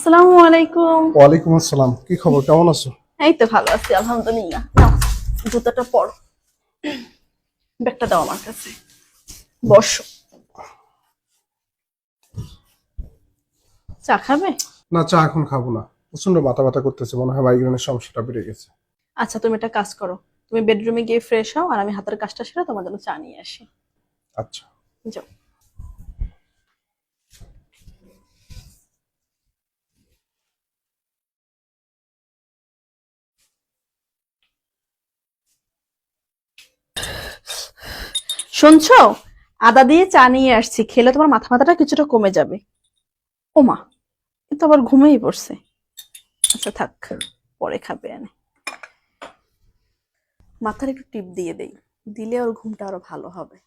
আসসালামু আলাইকুম। ওয়ালাইকুম আসসালাম। কি খবর, কেমন আছো? এই তো ভালো আছি আলহামদুলিল্লাহ। নাও জুতাটা পরো, ব্যাগটা দাও আমার কাছে, বসো। চা খাবে? না, চা এখন খাবো না। প্রচন্ড মাথা ব্যথা করতেছে, মনে হয় মাইগ্রেনের সমস্যাটা বেড়ে গেছে। আচ্ছা তুমি একটা কাজ করো, তুমি বেডরুমে গিয়ে ফ্রেশ হও আর আমি হাতের কাজটা সেরে তোমার জন্য চা নিয়ে আসি। আচ্ছা। যাও। শুনছো, আদা দিয়ে চা নিয়ে আসছি, খেলে তোমার মাথা ব্যথাটা কিছুটা কমে যাবে। ওমা, কিন্তু আবার ঘুমিয়েই পড়ছে। আচ্ছা থাক, পরে খাবে এনে। মাথার একটু টিপ দিয়ে দেই, দিলে ওর ঘুমটা আরো ভালো হবে।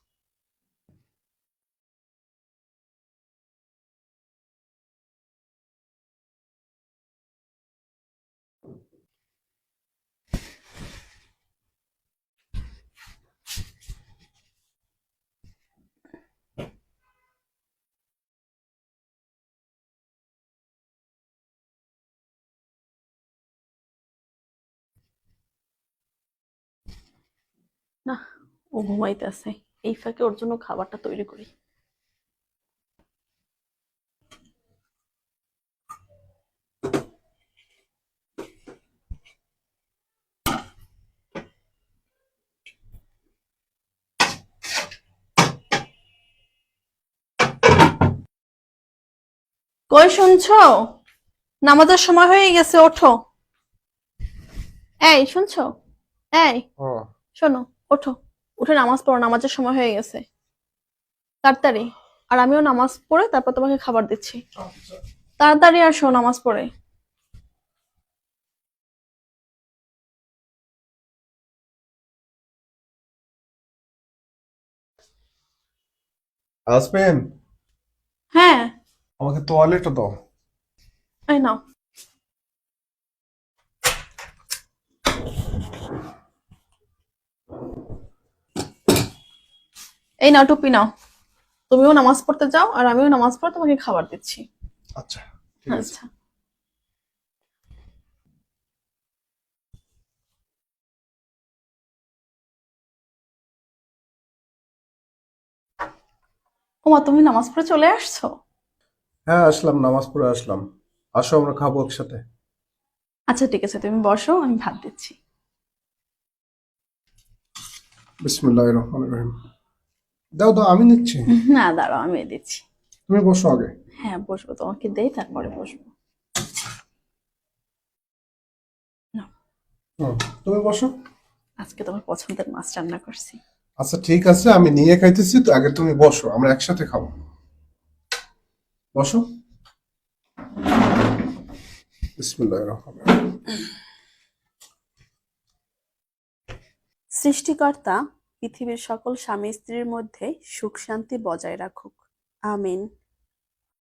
না, ও ঘুমাইতেছে, এই ফাঁকে ওর জন্য খাবারটা তৈরি করি। কই শুনছো, নামাজের সময় হয়ে গেছে, ওঠো। এই শুনছো, এই ও, শোনো, ওঠো, উঠে নামাজ পড়ো, নামাজের সময় হয়ে গেছে, তাড়াতাড়ি। আর আমিও নামাজ পড়ে তারপর তোমাকে খাবার দিচ্ছি। আচ্ছা। তাড়াতাড়ি আসো নামাজ পড়ে। আসবেন? হ্যাঁ, আমাকে তোয়ালেটা দাও। এই নাও। এই নাও টুপি নাও, তুমিও নামাজ পড়তে যাও আর আমিও নামাজ পড়ে তোমাকে খাবার দিচ্ছি। আচ্ছা, ঠিক আছে। আচ্ছা। ওমা, তুমি নামাজ পড়ে চলে আসছো? হ্যাঁ, আসলাম, নামাজ পড়ে আসলাম। আসো, আমরা খাবো একসাথে। আচ্ছা ঠিক আছে, তুমি বসো, আমি ভাত দিচ্ছি। বিসমিল্লাহির রহমানির রহিম। দাও দাও, আমি নিচ্ছি। না দাঁড়াও, আমি দিচ্ছি। তুমি বসো আগে। হ্যাঁ বসবো, তোমাকে দেই তারপরে বসবো। নাও, হুম, তুমি বসো। আজকে তোমার পছন্দের মাছ রান্না করছি। আচ্ছা ঠিক আছে, আমি নিয়ে খাইতেছি তো, আগে তুমি বসো, আমরা একসাথে খাবো। বসো। বিসমিল্লাহির রহমানির রহিম। সৃষ্টিকর্তা পৃথিবীর সকল স্বামী স্ত্রীর মধ্যে সুখ শান্তি বজায় রাখুক, আমিন।